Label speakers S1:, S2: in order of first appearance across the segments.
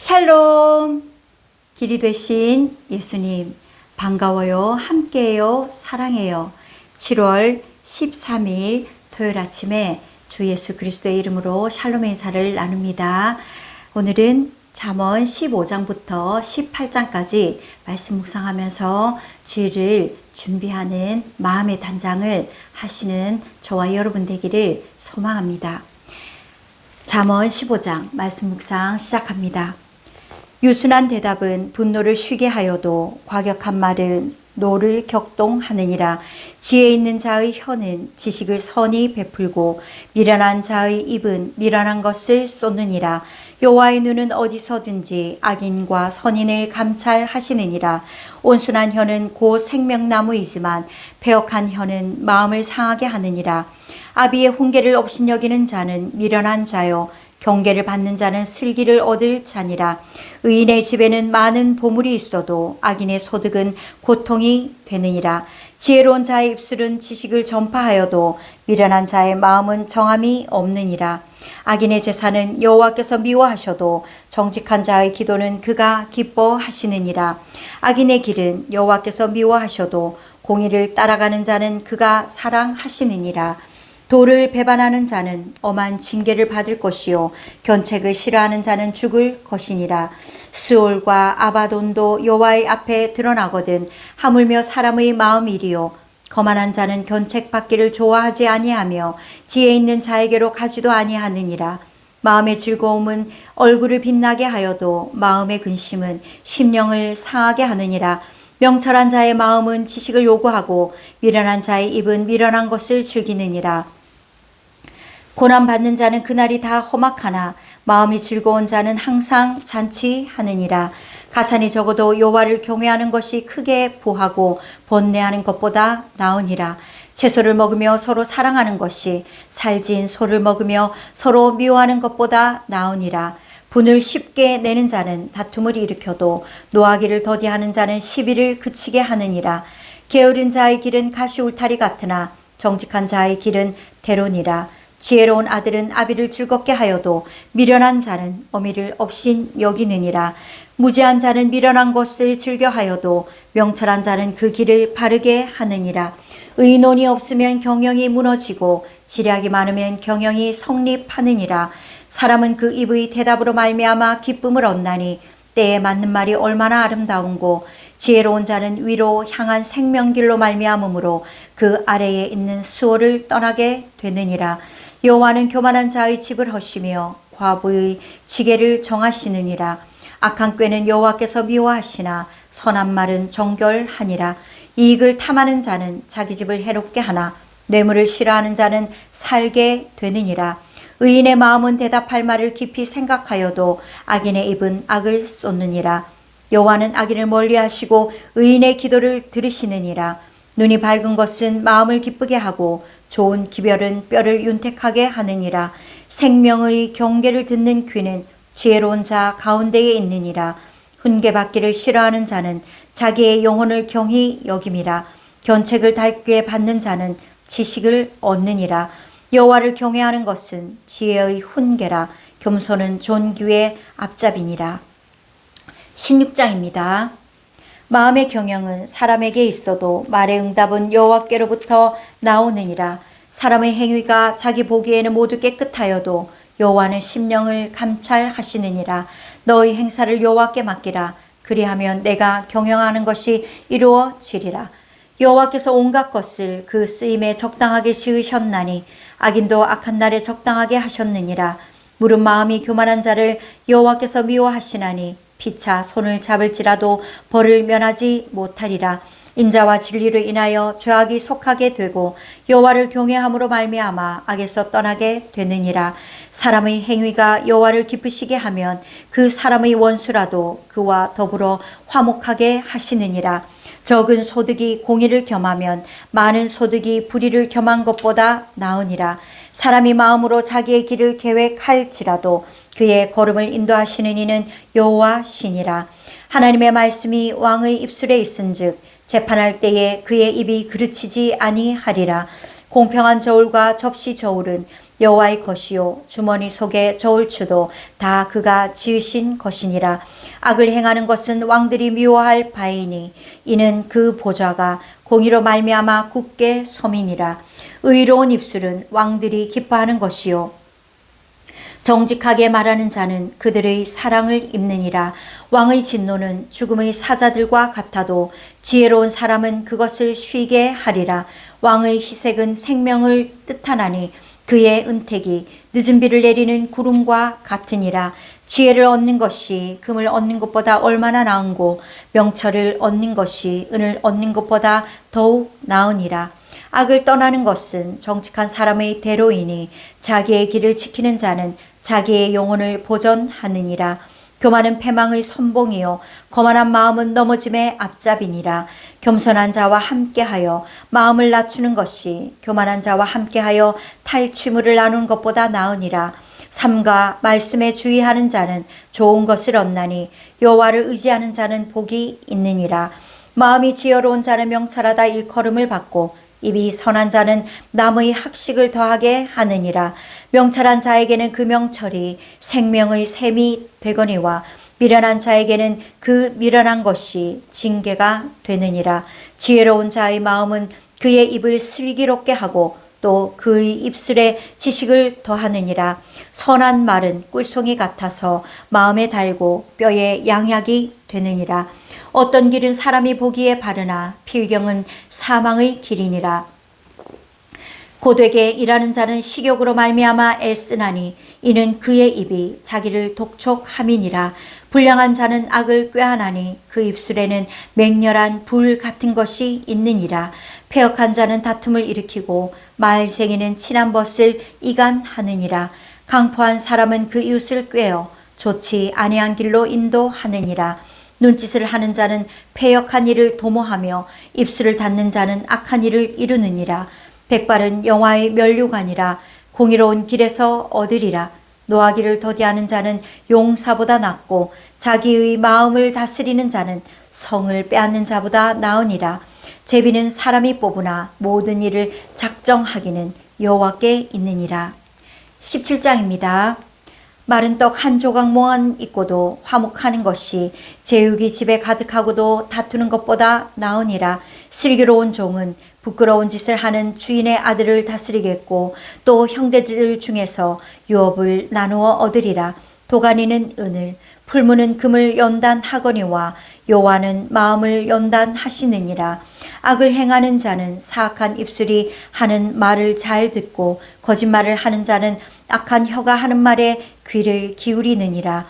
S1: 샬롬! 길이 되신 예수님, 반가워요. 함께해요. 사랑해요. 7월 13일 토요일 아침에 주 예수 그리스도의 이름으로 샬롬의 인사를 나눕니다. 오늘은 잠언 15장부터 18장까지 말씀 묵상하면서 주일을 준비하는 마음의 단장을 하시는 저와 여러분 되기를 소망합니다. 잠언 15장 말씀 묵상 시작합니다. 유순한 대답은 분노를 쉬게 하여도 과격한 말은 노를 격동하느니라. 지혜 있는 자의 혀는 지식을 선히 베풀고 미련한 자의 입은 미련한 것을 쏟느니라. 여호와의 눈은 어디서든지 악인과 선인을 감찰하시느니라. 온순한 혀는 곧 생명나무이지만 패역한 혀는 마음을 상하게 하느니라. 아비의 훈계를 업신여기는 자는 미련한 자요 경계를 받는 자는 슬기를 얻을 자니라. 의인의 집에는 많은 보물이 있어도 악인의 소득은 고통이 되느니라. 지혜로운 자의 입술은 지식을 전파하여도 미련한 자의 마음은 정함이 없느니라. 악인의 제사는 여호와께서 미워하셔도 정직한 자의 기도는 그가 기뻐하시느니라. 악인의 길은 여호와께서 미워하셔도 공의를 따라가는 자는 그가 사랑하시느니라. 도를 배반하는 자는 엄한 징계를 받을 것이요 견책을 싫어하는 자는 죽을 것이니라. 스올과 아바돈도 여호와의 앞에 드러나거든 하물며 사람의 마음이리요 거만한 자는 견책받기를 좋아하지 아니하며 지혜 있는 자에게로 가지도 아니하느니라. 마음의 즐거움은 얼굴을 빛나게 하여도 마음의 근심은 심령을 상하게 하느니라. 명철한 자의 마음은 지식을 요구하고 미련한 자의 입은 미련한 것을 즐기느니라. 고난받는 자는 그날이 다 험악하나 마음이 즐거운 자는 항상 잔치하느니라. 가산이 적어도 여호와를 경외하는 것이 크게 보하고 번뇌하는 것보다 나으니라. 채소를 먹으며 서로 사랑하는 것이 살진 소를 먹으며 서로 미워하는 것보다 나으니라. 분을 쉽게 내는 자는 다툼을 일으켜도 노하기를 더디하는 자는 시비를 그치게 하느니라. 게으른 자의 길은 가시 울타리 같으나 정직한 자의 길은 대로니라. 지혜로운 아들은 아비를 즐겁게 하여도 미련한 자는 어미를 업신 여기느니라. 무지한 자는 미련한 것을 즐겨하여도 명철한 자는 그 길을 바르게 하느니라. 의논이 없으면 경영이 무너지고 지략이 많으면 경영이 성립하느니라. 사람은 그 입의 대답으로 말미암아 기쁨을 얻나니 때에 맞는 말이 얼마나 아름다운고 지혜로운 자는 위로 향한 생명길로 말미암으므로 그 아래에 있는 수호를 떠나게 되느니라. 여호와는 교만한 자의 집을 허시며 과부의 지게를 정하시느니라. 악한 꾀는 여호와께서 미워하시나 선한 말은 정결하니라. 이익을 탐하는 자는 자기 집을 해롭게 하나 뇌물을 싫어하는 자는 살게 되느니라. 의인의 마음은 대답할 말을 깊이 생각하여도 악인의 입은 악을 쏟느니라. 여호와는 악인을 멀리하시고 의인의 기도를 들으시느니라. 눈이 밝은 것은 마음을 기쁘게 하고 좋은 기별은 뼈를 윤택하게 하느니라. 생명의 경계를 듣는 귀는 지혜로운 자 가운데에 있느니라. 훈계받기를 싫어하는 자는 자기의 영혼을 경히 여김이라. 견책을 달게 받는 자는 지식을 얻느니라. 여호와를 경외하는 것은 지혜의 훈계라. 겸손은 존귀의 앞잡이니라. 16장입니다. 마음의 경영은 사람에게 있어도 말의 응답은 여호와께로부터 나오느니라. 사람의 행위가 자기 보기에는 모두 깨끗하여도 여호와는 심령을 감찰하시느니라. 너의 행사를 여호와께 맡기라. 그리하면 내가 경영하는 것이 이루어지리라. 여호와께서 온갖 것을 그 쓰임에 적당하게 지으셨나니 악인도 악한 날에 적당하게 하셨느니라. 무릇 마음이 교만한 자를 여호와께서 미워하시나니 피차 손을 잡을지라도 벌을 면하지 못하리라. 인자와 진리로 인하여 죄악이 속하게 되고 여호와를 경외함으로 말미암아 악에서 떠나게 되느니라. 사람의 행위가 여호와를 기쁘시게 하면 그 사람의 원수라도 그와 더불어 화목하게 하시느니라. 적은 소득이 공의를 겸하면 많은 소득이 불의를 겸한 것보다 나으니라. 사람이 마음으로 자기의 길을 계획할지라도 그의 걸음을 인도하시는 이는 여호와시니라. 하나님의 말씀이 왕의 입술에 있은즉 재판할 때에 그의 입이 그르치지 아니하리라. 공평한 저울과 접시 저울은 여호와의 것이요 주머니 속에 저울추도 다 그가 지으신 것이니라. 악을 행하는 것은 왕들이 미워할 바이니 이는 그 보좌가 공의로 말미암아 굳게 서민이라. 의로운 입술은 왕들이 기뻐하는 것이요 정직하게 말하는 자는 그들의 사랑을 입느니라. 왕의 진노는 죽음의 사자들과 같아도 지혜로운 사람은 그것을 쉬게 하리라. 왕의 희색은 생명을 뜻하나니 그의 은택이 늦은 비를 내리는 구름과 같으니라. 지혜를 얻는 것이 금을 얻는 것보다 얼마나 나은고 명철을 얻는 것이 은을 얻는 것보다 더욱 나으니라. 악을 떠나는 것은 정직한 사람의 대로이니 자기의 길을 지키는 자는 자기의 영혼을 보전하느니라. 교만은 패망의 선봉이요 거만한 마음은 넘어짐의 앞잡이니라. 겸손한 자와 함께하여 마음을 낮추는 것이 교만한 자와 함께하여 탈취물을 나누는 것보다 나으니라. 삼가 말씀에 주의하는 자는 좋은 것을 얻나니 여호와를 의지하는 자는 복이 있느니라. 마음이 지혜로운 자는 명철하다 일컬음을 받고 입이 선한 자는 남의 학식을 더하게 하느니라. 명철한 자에게는 그 명철이 생명의 샘이 되거니와 미련한 자에게는 그 미련한 것이 징계가 되느니라. 지혜로운 자의 마음은 그의 입을 슬기롭게 하고 또 그의 입술에 지식을 더하느니라. 선한 말은 꿀송이 같아서 마음에 달고 뼈에 양약이 되느니라. 어떤 길은 사람이 보기에 바르나 필경은 사망의 길이니라. 고되게 일하는 자는 식욕으로 말미암아 애쓰나니 이는 그의 입이 자기를 독촉함이니라. 불량한 자는 악을 꾀하나니 그 입술에는 맹렬한 불 같은 것이 있느니라. 패역한 자는 다툼을 일으키고 말쟁이는 친한 벗을 이간하느니라. 강포한 사람은 그 이웃을 꾀어 좋지 아니한 길로 인도하느니라. 눈짓을 하는 자는 패역한 일을 도모하며 입술을 닫는 자는 악한 일을 이루느니라. 백발은 영화의 면류관이라. 공의로운 길에서 얻으리라. 노하기를 더디하는 자는 용사보다 낫고 자기의 마음을 다스리는 자는 성을 빼앗는 자보다 나으니라. 제비는 사람이 뽑으나 모든 일을 작정하기는 여호와께 있느니라. 17장입니다. 마른 떡 한 조각 몽환 있고도 화목하는 것이 제육이 집에 가득하고도 다투는 것보다 나으니라. 슬기로운 종은 부끄러운 짓을 하는 주인의 아들을 다스리겠고 또 형제들 중에서 유업을 나누어 얻으리라. 도가니는 은을 풀무는 금을 연단하거니와 여호와는 마음을 연단하시느니라. 악을 행하는 자는 사악한 입술이 하는 말을 잘 듣고 거짓말을 하는 자는 악한 혀가 하는 말에 귀를 기울이느니라.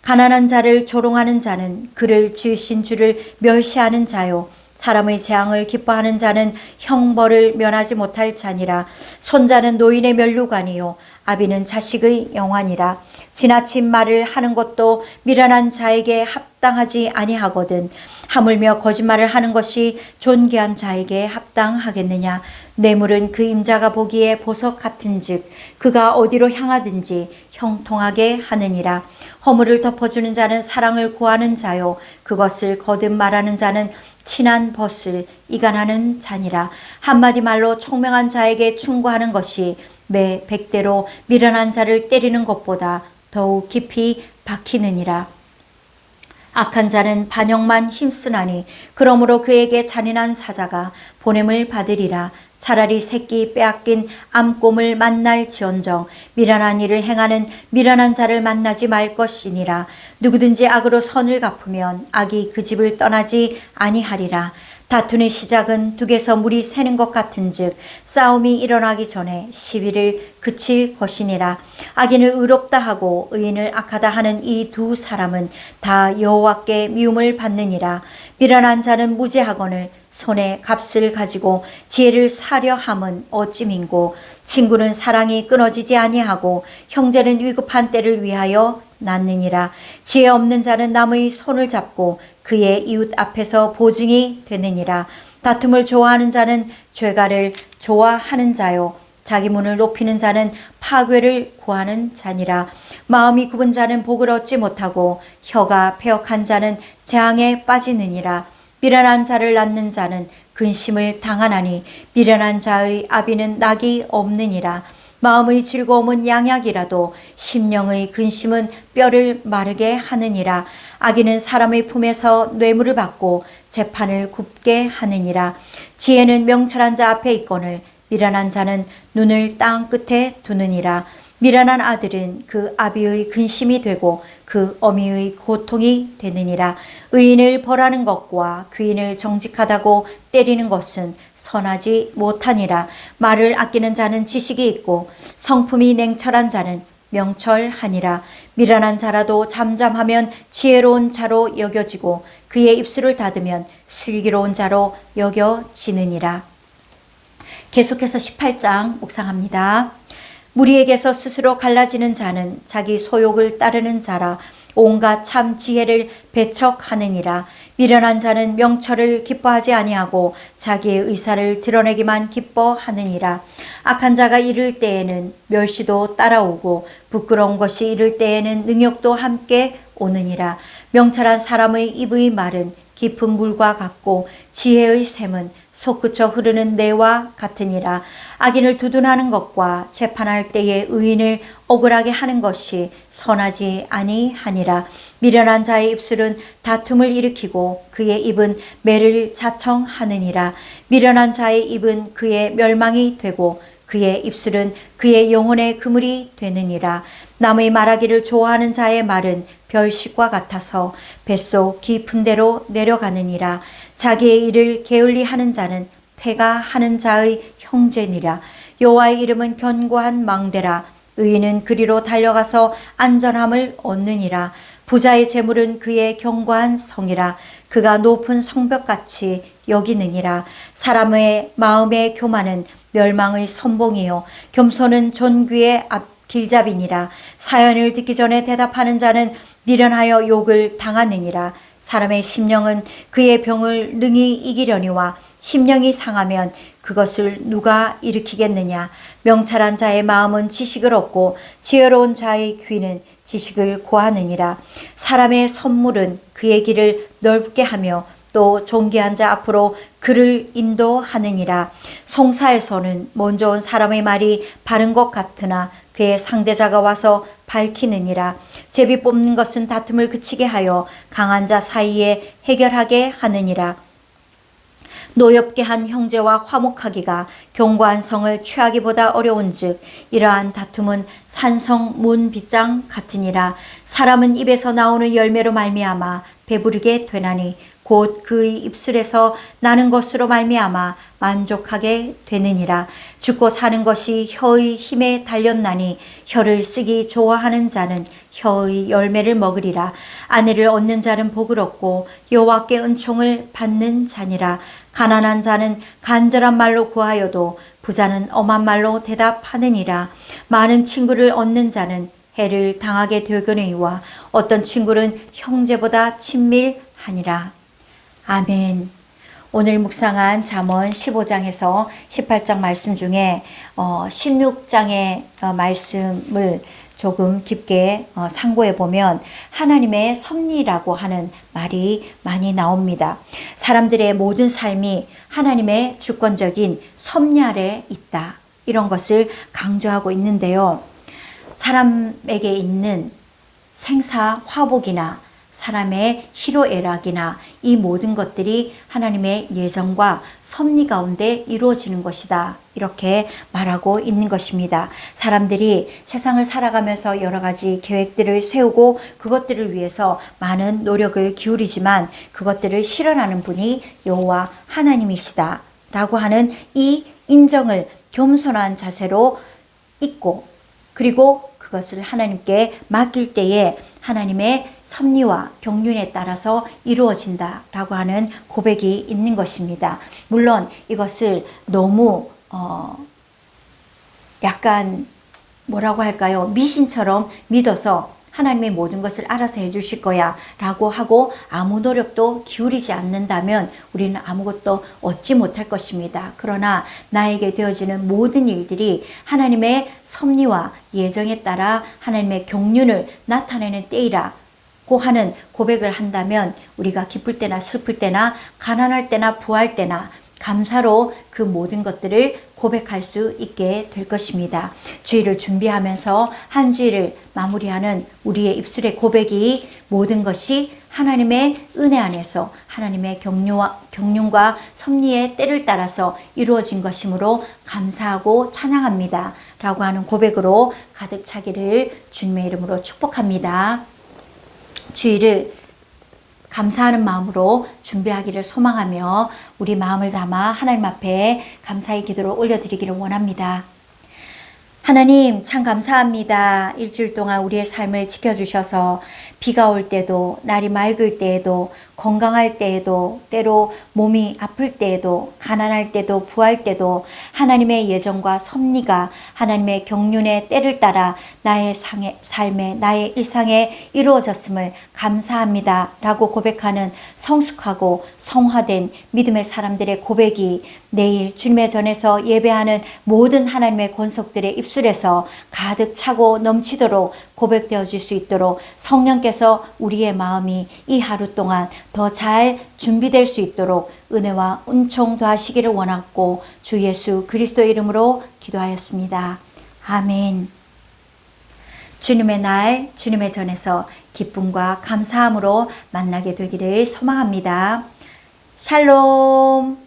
S1: 가난한 자를 조롱하는 자는 그를 지으신 주를 멸시하는 자요 사람의 재앙을 기뻐하는 자는 형벌을 면하지 못할 자니라. 손자는 노인의 면류관이요 아비는 자식의 영환이라. 지나친 말을 하는 것도 미련한 자에게 합당하지 아니하거든 하물며 거짓말을 하는 것이 존귀한 자에게 합당하겠느냐. 뇌물은 그 임자가 보기에 보석 같은즉 그가 어디로 향하든지 형통하게 하느니라. 허물을 덮어주는 자는 사랑을 구하는 자요 그것을 거듭 말하는 자는 친한 벗을 이간하는 자니라. 한마디 말로 총명한 자에게 충고하는 것이 매 100대로 미련한 자를 때리는 것보다 더욱 깊이 박히느니라. 악한 자는 반역만 힘쓰나니 그러므로 그에게 잔인한 사자가 보냄을 받으리라. 차라리 새끼 빼앗긴 암꼼을 만날지언정 미련한 일을 행하는 미련한 자를 만나지 말 것이니라. 누구든지 악으로 선을 갚으면 악이 그 집을 떠나지 아니하리라. 다투는 시작은 둑에서 물이 새는 것 같은즉 싸움이 일어나기 전에 시비를 그칠 것이니라. 악인을 의롭다 하고 의인을 악하다 하는 이 두 사람은 다 여호와께 미움을 받느니라. 미련한 자는 무죄하거늘 손에 값을 가지고 지혜를 사려 함은 어찌 민고. 친구는 사랑이 끊어지지 아니하고 형제는 위급한 때를 위하여 낳느니라. 지혜 없는 자는 남의 손을 잡고 그의 이웃 앞에서 보증이 되느니라. 다툼을 좋아하는 자는 죄가를 좋아하는 자요 자기 문을 높이는 자는 파괴를 구하는 자니라. 마음이 굽은 자는 복을 얻지 못하고 혀가 패역한 자는 재앙에 빠지느니라. 미련한 자를 낳는 자는 근심을 당하나니 미련한 자의 아비는 낙이 없느니라. 마음의 즐거움은 양약이라도 심령의 근심은 뼈를 마르게 하느니라. 악인은 사람의 품에서 뇌물을 받고 재판을 굽게 하느니라. 지혜는 명철한 자 앞에 있거늘 미련한 자는 눈을 땅 끝에 두느니라. 미련한 아들은 그 아비의 근심이 되고 그 어미의 고통이 되느니라. 의인을 벌하는 것과 귀인을 정직하다고 때리는 것은 선하지 못하니라. 말을 아끼는 자는 지식이 있고 성품이 냉철한 자는 명철하니라. 미련한 자라도 잠잠하면 지혜로운 자로 여겨지고 그의 입술을 닫으면 슬기로운 자로 여겨지느니라. 계속해서 18장 묵상합니다. 무리에게서 스스로 갈라지는 자는 자기 소욕을 따르는 자라. 온갖 참 지혜를 배척하느니라. 미련한 자는 명철을 기뻐하지 아니하고 자기의 의사를 드러내기만 기뻐하느니라. 악한 자가 이를 때에는 멸시도 따라오고 부끄러운 것이 이를 때에는 능욕도 함께 오느니라. 명철한 사람의 입의 말은 깊은 물과 같고 지혜의 샘은 솟구쳐 흐르는 내와 같으니라. 악인을 두둔하는 것과 재판할 때에 의인을 억울하게 하는 것이 선하지 아니하니라. 미련한 자의 입술은 다툼을 일으키고 그의 입은 매를 자청하느니라. 미련한 자의 입은 그의 멸망이 되고 그의 입술은 그의 영혼의 그물이 되느니라. 남의 말하기를 좋아하는 자의 말은 별식과 같아서 뱃속 깊은 데로 내려가느니라. 자기의 일을 게을리 하는 자는 패가 하는 자의 형제니라. 여호와의 이름은 견고한 망대라. 의인은 그리로 달려가서 안전함을 얻느니라. 부자의 재물은 그의 견고한 성이라. 그가 높은 성벽같이 여기느니라. 사람의 마음의 교만은 멸망의 선봉이요 겸손은 존귀의 길잡이니라. 사연을 듣기 전에 대답하는 자는 미련하여 욕을 당하느니라. 사람의 심령은 그의 병을 능히 이기려니와 심령이 상하면 그것을 누가 일으키겠느냐. 명철한 자의 마음은 지식을 얻고 지혜로운 자의 귀는 지식을 고하느니라. 사람의 선물은 그의 길을 넓게 하며 또 존귀한 자 앞으로 그를 인도하느니라. 송사에서는 먼저 온 사람의 말이 바른 것 같으나 그의 상대자가 와서 밝히느니라. 제비 뽑는 것은 다툼을 그치게 하여 강한 자 사이에 해결하게 하느니라. 노엽게 한 형제와 화목하기가 견고한 성을 취하기보다 어려운즉 이러한 다툼은 산성 문 빗장 같으니라. 사람은 입에서 나오는 열매로 말미암아 배부르게 되나니 곧 그의 입술에서 나는 것으로 말미암아 만족하게 되느니라. 죽고 사는 것이 혀의 힘에 달렸나니 혀를 쓰기 좋아하는 자는 혀의 열매를 먹으리라. 아내를 얻는 자는 복을 얻고 여호와께 은총을 받는 자니라. 가난한 자는 간절한 말로 구하여도 부자는 엄한 말로 대답하느니라. 많은 친구를 얻는 자는 해를 당하게 되거니와 어떤 친구는 형제보다 친밀하니라. 아멘. 오늘 묵상한 잠언 15장에서 18장 말씀 중에 16장의 말씀을 조금 깊게 상고해 보면 하나님의 섭리라고 하는 말이 많이 나옵니다. 사람들의 모든 삶이 하나님의 주권적인 섭리 아래 있다. 이런 것을 강조하고 있는데요. 사람에게 있는 생사 화복이나 사람의 희로애락이나 이 모든 것들이 하나님의 예정과 섭리 가운데 이루어지는 것이다. 이렇게 말하고 있는 것입니다. 사람들이 세상을 살아가면서 여러 가지 계획들을 세우고 그것들을 위해서 많은 노력을 기울이지만 그것들을 실현하는 분이 여호와 하나님이시다. 라고 하는 이 인정을 겸손한 자세로 있고 그리고 그것을 하나님께 맡길 때에 하나님의 섭리와 경륜에 따라서 이루어진다라고 하는 고백이 있는 것입니다. 물론 이것을 너무 약간 뭐라고 할까요? 미신처럼 믿어서 하나님의 모든 것을 알아서 해주실 거야 라고 하고 아무 노력도 기울이지 않는다면 우리는 아무것도 얻지 못할 것입니다. 그러나 나에게 되어지는 모든 일들이 하나님의 섭리와 예정에 따라 하나님의 경륜을 나타내는 때이라 하는 고백을 한다면 우리가 기쁠 때나 슬플 때나 가난할 때나 부할 때나 감사로 그 모든 것들을 고백할 수 있게 될 것입니다. 주일을 준비하면서 한 주일을 마무리하는 우리의 입술의 고백이 모든 것이 하나님의 은혜 안에서 하나님의 경륜과 섭리의 때를 따라서 이루어진 것이므로 감사하고 찬양합니다 라고 하는 고백으로 가득 차기를 주님의 이름으로 축복합니다. 주일을 감사하는 마음으로 준비하기를 소망하며 우리 마음을 담아 하나님 앞에 감사의 기도를 올려드리기를 원합니다. 하나님 참 감사합니다. 일주일 동안 우리의 삶을 지켜주셔서 비가 올 때도 날이 맑을 때에도 건강할 때에도 때로 몸이 아플 때에도 가난할 때도 부할 때도 하나님의 예정과 섭리가 하나님의 경륜의 때를 따라 나의 삶에 나의 일상에 이루어졌음을 감사합니다 라고 고백하는 성숙하고 성화된 믿음의 사람들의 고백이 내일 주님의 전에서 예배하는 모든 하나님의 권속들의 입술에서 가득 차고 넘치도록 고백되어질 수 있도록 성령께서 우리의 마음이 이 하루 동안 더 잘 준비될 수 있도록 은혜와 은총 더하시기를 원하고 주 예수 그리스도의 이름으로 기도하였습니다. 아멘. 주님의 날, 주님의 전에서 기쁨과 감사함으로 만나게 되기를 소망합니다. 샬롬.